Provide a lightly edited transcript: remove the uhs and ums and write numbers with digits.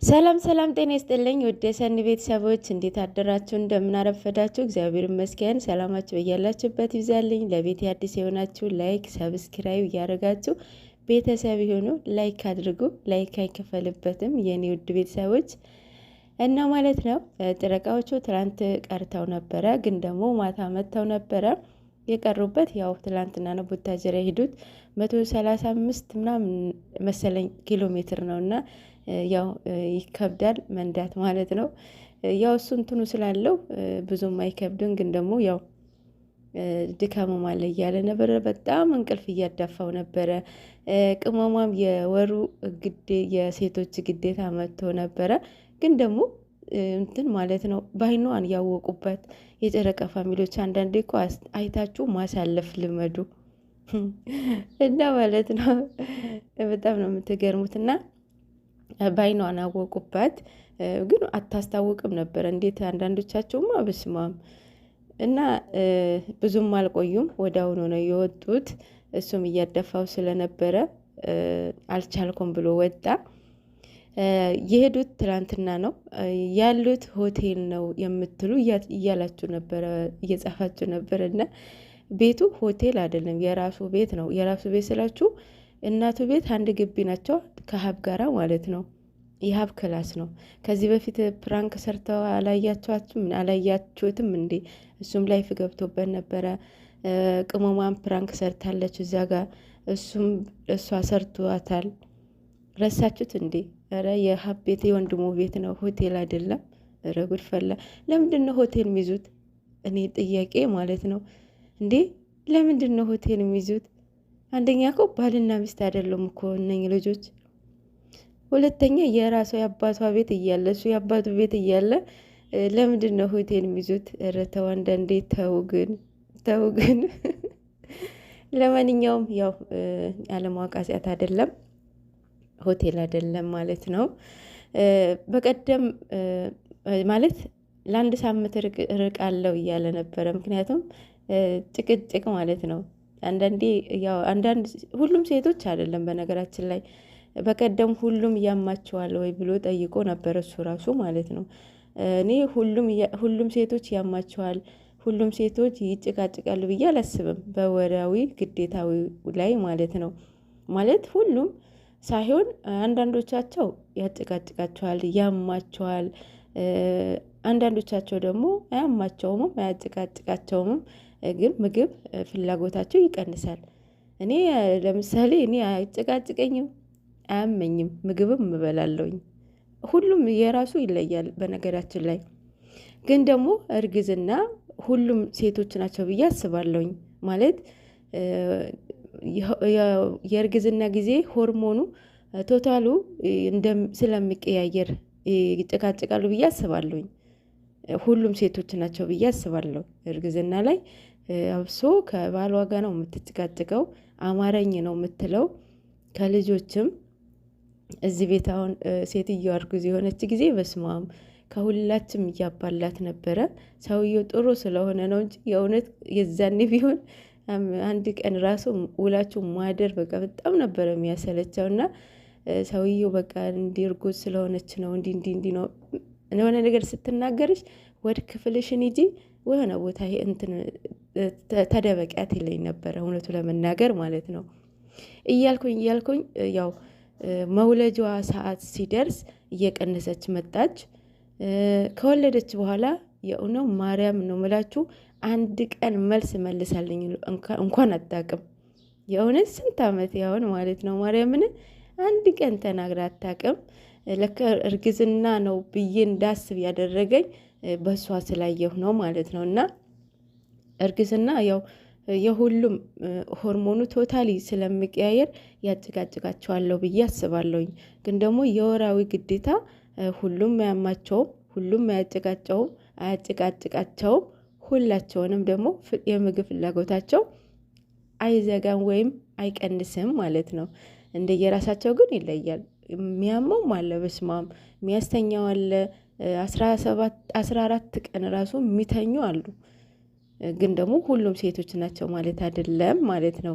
ሰላም ሰላም፣ ጤና ይስጥልኝ ውድ የሰኒ ቤተሰቦች እንዴት አደራችሁ? እንደምን አረፈዳችሁ? እግዚአብሔር ይመስገን። ሰላማችሁ በያላችሁበት ይብዛልኝ። ለቤት አዲስ የሆናችሁ ላይክ፣ ሰብስክራይብ እያደረጋችሁ ቤተሰብ ይሁኑ። ላይክ አድርጉ። ላይክ አይከፈልበትም የኔ ውድ ቤተሰቦች እና ማለት ነው። ጥረቃዎቹ ትላንት ቀርተው ነበረ፣ ግን ደግሞ ማታ መጥተው ነበረ። የቀሩበት ያው ትላንትና ነው ቡታጅራ የሄዱት 135 ምናምን መሰለኝ ኪሎ ሜትር ነውና ያው ይከብዳል መንዳት ማለት ነው። ያው እሱ እንትኑ ስላለው ብዙም አይከብድም፣ ግን ደግሞ ያው ድካሙም አለ እያለ ነበረ። በጣም እንቅልፍ እያዳፋው ነበረ። ቅመሟም የወሩ የሴቶች ግዴታ መጥቶ ነበረ፣ ግን ደግሞ እንትን ማለት ነው ባይኗን ያወቁበት የጨረቃ ፋሚሊዎች አንዳንዴ እኮ አይታችሁ ማሳለፍ ልመዱ እና ማለት ነው። በጣም ነው የምትገርሙትና ባይኗን አወቁባት፣ ግን አታስታውቅም ነበር። እንዴት አንዳንዶቻቸውማ በስማም እና ብዙም አልቆዩም፣ ወደ አሁኑ ነው የወጡት። እሱም እያደፋው ስለነበረ አልቻልኩም ብሎ ወጣ። የሄዱት ትላንትና ነው ያሉት ሆቴል ነው የምትሉ እያላችሁ ነበረ፣ እየጻፋችሁ ነበር። እና ቤቱ ሆቴል አይደለም፣ የራሱ ቤት ነው። የራሱ ቤት ስላችሁ እናቱ ቤት አንድ ግቢ ናቸው ከሀብ ጋራ ማለት ነው። የሀብ ክላስ ነው። ከዚህ በፊት ፕራንክ ሰርተው አላያችሁትም እንዴ? እሱም ላይፍ ገብቶበት ነበረ። ቅመሟን ፕራንክ ሰርታለች እዛ ጋር፣ እሷ ሰርቷታል። ረሳችሁት እንዴ? ረ የሀብ ቤት የወንድሙ ቤት ነው፣ ሆቴል አይደለም። ረ ጉድ ፈላ። ለምንድን ነው ሆቴል የሚይዙት? እኔ ጥያቄ ማለት ነው እንዴ፣ ለምንድን ነው ሆቴል የሚይዙት? አንደኛ እኮ ባልና ሚስት አይደለም እኮ እነኝ ልጆች። ሁለተኛ የራሷ የአባቷ ቤት እያለ እሱ የአባቱ ቤት እያለ ለምንድን ነው ሆቴል የሚይዙት? ኧረ ተው አንዳንዴ ተው ግን ለማንኛውም ያው አለማወቅ ኃጢአት አይደለም፣ ሆቴል አይደለም ማለት ነው። በቀደም ማለት ለአንድ ሳምንት ርቃለው እያለ ነበረ። ምክንያቱም ጭቅጭቅ ማለት ነው። አንዳንድ ሁሉም ሴቶች አይደለም በነገራችን ላይ። በቀደም ሁሉም ያማቸዋል ወይ ብሎ ጠይቆ ነበር እሱ ራሱ ማለት ነው። እኔ ሁሉም ሴቶች ያማቸዋል፣ ሁሉም ሴቶች ይጭቃጭቃሉ ብዬ አላስብም። በወራዊ ግዴታዊ ላይ ማለት ነው። ማለት ሁሉም ሳይሆን አንዳንዶቻቸው ያጭቃጭቃቸዋል፣ ያማቸዋል። አንዳንዶቻቸው ደግሞ አያማቸውም፣ አያጭቃጭቃቸውም፣ ግን ምግብ ፍላጎታቸው ይቀንሳል። እኔ ለምሳሌ እኔ አይጨቃጭቀኝም፣ አያመኝም፣ ምግብም እበላለሁኝ። ሁሉም የራሱ ይለያል በነገራችን ላይ። ግን ደግሞ እርግዝና ሁሉም ሴቶች ናቸው ብዬ አስባለሁኝ። ማለት የእርግዝና ጊዜ ሆርሞኑ ቶታሉ ስለሚቀያየር ይጨቃጭቃሉ ብዬ አስባለሁኝ። ሁሉም ሴቶች ናቸው ብዬ አስባለሁ። እርግዝና ላይ አብሶ ከባሏ ጋር ነው የምትጨቃጭቀው፣ አማረኝ ነው የምትለው። ከልጆችም እዚህ ቤት አሁን ሴትዮዋ እርጉዝ የሆነች ጊዜ በስማም ከሁላችም እያባላት ነበረ። ሰውየው ጥሩ ስለሆነ ነው እንጂ የእውነት የዛኔ ቢሆን አንድ ቀን ራሱ ውላችሁ ማደር በቃ በጣም ነበረ የሚያሰለቸው። እና ሰውየው በቃ እንዲህ እርጉዝ ስለሆነች ነው እንዲህ ነው የሆነ ነገር ስትናገርሽ ወደ ክፍልሽን ሂጂ የሆነ ቦታ እንትን ተደበቂያት ይለኝ ነበረ፣ እውነቱ ለመናገር ማለት ነው። እያልኩኝ ያው መውለጃዋ ሰዓት ሲደርስ እየቀነሰች መጣች። ከወለደች በኋላ የእውነው ማርያም ነው ምላችሁ አንድ ቀን መልስ መልሳልኝ እንኳን አታውቅም። የእውነት ስንት ዓመት ያሆን ማለት ነው። ማርያምን አንድ ቀን ተናግራ አታውቅም። ለከ እርግዝና ነው ብዬ እንዳስብ ያደረገኝ በሷ ስላየሁ ነው ማለት ነው። እና እርግዝና ያው የሁሉም ሆርሞኑ ቶታሊ ስለሚቀያየር ያጭቃጭቃቸዋለሁ ብዬ አስባለሁኝ። ግን ደግሞ የወራዊ ግዴታ ሁሉም አያማቸውም፣ ሁሉም አያጭቃጭቃቸውም። ሁላቸውንም ደግሞ የምግብ ፍላጎታቸው አይዘጋም ወይም አይቀንስም ማለት ነው። እንደየራሳቸው ግን ይለያል። የሚያመውም አለ፣ በስማም የሚያስተኛው አለ። 14 ቀን ራሱ የሚተኙ አሉ። ግን ደግሞ ሁሉም ሴቶች ናቸው ማለት አይደለም ማለት ነው።